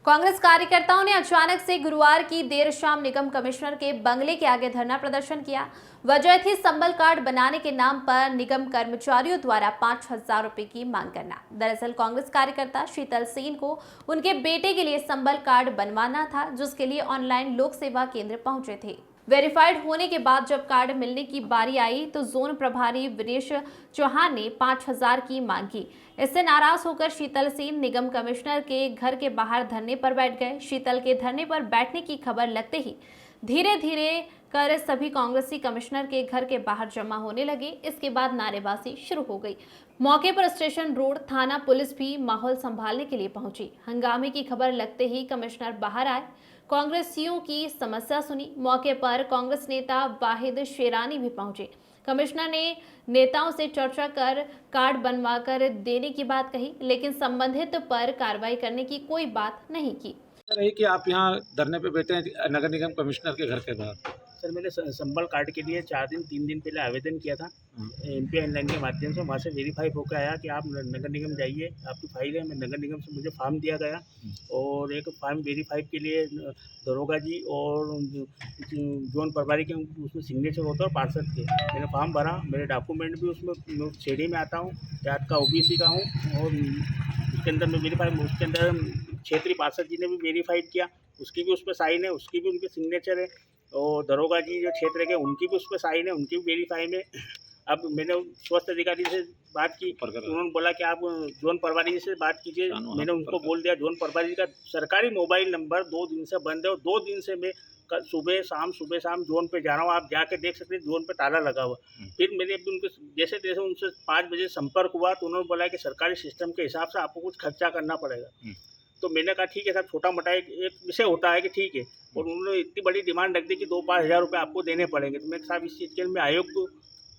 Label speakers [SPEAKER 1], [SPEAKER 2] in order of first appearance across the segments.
[SPEAKER 1] कांग्रेस कार्यकर्ताओं ने अचानक से गुरुवार की देर शाम निगम कमिश्नर के बंगले के आगे धरना प्रदर्शन किया। वजह थी संबल कार्ड बनाने के नाम पर निगम कर्मचारियों द्वारा 5,000 रुपए की मांग करना। दरअसल कांग्रेस कार्यकर्ता शीतल सेन को उनके बेटे के लिए संबल कार्ड बनवाना था, जिसके लिए ऑनलाइन लोक सेवा केंद्र पहुंचे थे। वेरीफाइड होने के बाद जब कार्ड मिलने की बारी आई तो जोन प्रभारी विनेश चौहान ने 5,000 की मांग की। इससे नाराज होकर शीतल सेन निगम कमिश्नर के घर के बाहर धरने पर बैठ गए। शीतल के धरने पर बैठने की खबर लगते ही धीरे धीरे कर सभी कांग्रेसी कमिश्नर के घर के बाहर जमा होने लगे। इसके बाद नारेबाजी शुरू हो गई। मौके पर स्टेशन रोड थाना पुलिस भी माहौल संभालने के लिए पहुंची। हंगामे की खबर लगते ही कमिश्नर बाहर आए, कांग्रेसियों की समस्या सुनी। मौके पर कांग्रेस नेता वाहिद शेरानी भी पहुंचे। कमिश्नर ने नेताओं से चर्चा कर कार्ड बनवाकर देने की बात कही, लेकिन संबंधित पर कार्रवाई करने की कोई बात नहीं की।
[SPEAKER 2] रही कि आप यहाँ धरने पे बैठे हैं नगर निगम कमिश्नर के घर के बाहर।
[SPEAKER 3] सर मैंने संबल कार्ड के लिए 3 दिन पहले आवेदन किया था एमपी ऑनलाइन के माध्यम से। वहाँ से वेरीफाई होकर आया कि आप नगर निगम जाइए, आपकी फाइल है। मैं नगर निगम से मुझे फॉर्म दिया गया और एक फॉर्म वेरीफाई के लिए दरोगा जी और जोन प्रभारी के उसमें सिग्नेचर होता है और पार्षद के। मैंने फॉर्म भरा, मेरे डॉक्यूमेंट भी उसमें श्रेणी में आता हूँ, जात का ओबीसी का हूँ और उसके अंदर मैं वेरीफाई, उसके अंदर क्षेत्रीय पार्षद जी ने भी वेरीफाइड किया, उसकी भी उस पर साइन है, उसकी भी उनके सिग्नेचर है और दरोगा जी जो क्षेत्र के उनकी भी उस पर साइन है, उनकी भी वेरीफाई में। अब मैंने स्वास्थ्य अधिकारी से बात की, उन्होंने बोला कि आप जोन प्रभारी जी से बात कीजिए। मैंने उनको बोल दिया। जोन प्रभारी जी का सरकारी मोबाइल नंबर 2 दिन से बंद है और 2 दिन से मैं कल सुबह शाम जोन पे जा रहा हूँ। आप जाके देख सकते हैं जोन पे ताला लगा हुआ। फिर मैंने उनके जैसे तैसे उनसे 5 बजे संपर्क हुआ तो उन्होंने बोला कि सरकारी सिस्टम के हिसाब से आपको कुछ खर्चा करना पड़ेगा। तो मैंने कहा ठीक है सर, छोटा मोटा एक विषय होता है कि ठीक है। और उन्होंने इतनी बड़ी डिमांड रख दी कि 2-5 हज़ार रुपये आपको देने पड़ेंगे। तो मैं साहब इस चीज़ के लिए मैं आयोग को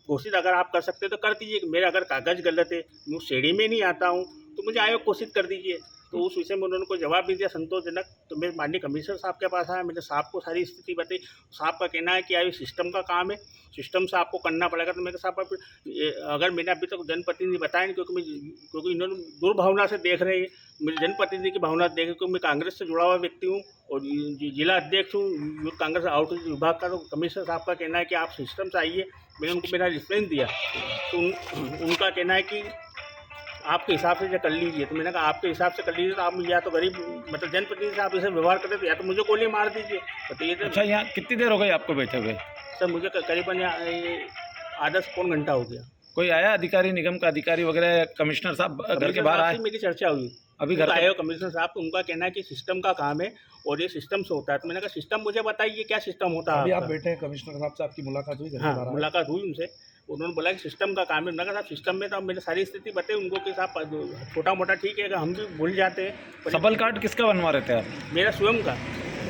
[SPEAKER 3] घोषित अगर आप कर सकते तो कर दीजिए। मेरा अगर कागज़ गलत है, मैं श्रेणी में नहीं आता हूँ, तो मुझे आयोग घोषित कर दीजिए। तो उस विषय में उन्होंने कोई जवाब नहीं दिया संतोषजनक। तो मैं माननीय कमिश्नर साहब के पास आया, मैंने साहब को सारी स्थिति बताई। साहब का कहना है कि ये सिस्टम का काम है, सिस्टम से आपको करना पड़ेगा। तो मैंने कहा साहब अगर मैंने अभी तक जनप्रतिनिधि बताया नहीं, क्योंकि इन्होंने दुर्भावना से देख रहे हैं। मेरे जनप्रतिनिधि की भावना देख, क्योंकि मैं कांग्रेस से जुड़ा हुआ व्यक्ति हूँ और जिला अध्यक्ष हूँ यूथ कांग्रेस आउटरीच विभाग का। तो कमिश्नर साहब का कहना है कि आप सिस्टम से आइए। मैंने उनको मेरा रेफरेंस दिया तो उनका कहना है कि आपके हिसाब से कर लीजिए। तो मैंने कहा आपके हिसाब से कर लीजिए तो आप या तो गरीब मतलब जनप्रतिनिधि से आप इसे व्यवहार करते तो या तो मुझे गोली मार दीजिए। बताइए तो।
[SPEAKER 2] अच्छा, यहाँ कितनी देर हो गई आपको बैठे हुए?
[SPEAKER 3] सर मुझे करीबन आधा से पौन घंटा हो गया।
[SPEAKER 2] कोई आया अधिकारी, निगम का अधिकारी वगैरह? कमिश्नर साहब घर के बाहर आए?
[SPEAKER 3] मेरी चर्चा हुई
[SPEAKER 2] अभी घर
[SPEAKER 3] आए कमिश्नर साहब, तो उनका कहना है कि सिस्टम का काम है और ये सिस्टम से होता है। तो मैंने कहा सिस्टम मुझे बताइए क्या सिस्टम होता है।
[SPEAKER 4] अभी आप बैठे हैं, कमिश्नर साहब से आपकी मुलाकात हुई?
[SPEAKER 3] हाँ, मुलाकात हुई उनसे। उन्होंने बोला कि सिस्टम का काम है। मैंने कहा सिस्टम में तो अब मैंने सारी स्थिति बताई उनको कि साहब छोटा मोटा ठीक है, हम भी भूल जाते हैं।
[SPEAKER 2] सबल कार्ड किसका बनवा रहे थे आप?
[SPEAKER 3] मेरा स्वयं का,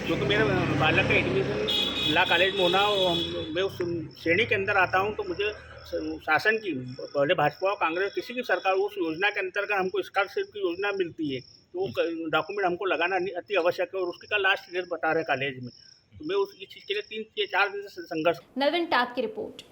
[SPEAKER 3] क्योंकि मेरे बालक का एडमिशन ला कॉलेज में होना और मैं उस श्रेणी के अंदर आता हूँ। तो मुझे शासन की, पहले भाजपा और कांग्रेस किसी की सरकार, उस योजना के अंतर्गत हमको स्कॉलरशिप की योजना मिलती है, तो वो डॉक्यूमेंट हमको लगाना अति आवश्यक है और उसकी का लास्ट डेट बता रहे कॉलेज में। तो मैं उस चीज़ के लिए 3 से 4 दिन से संघर्ष।
[SPEAKER 1] नवीन टाक की रिपोर्ट।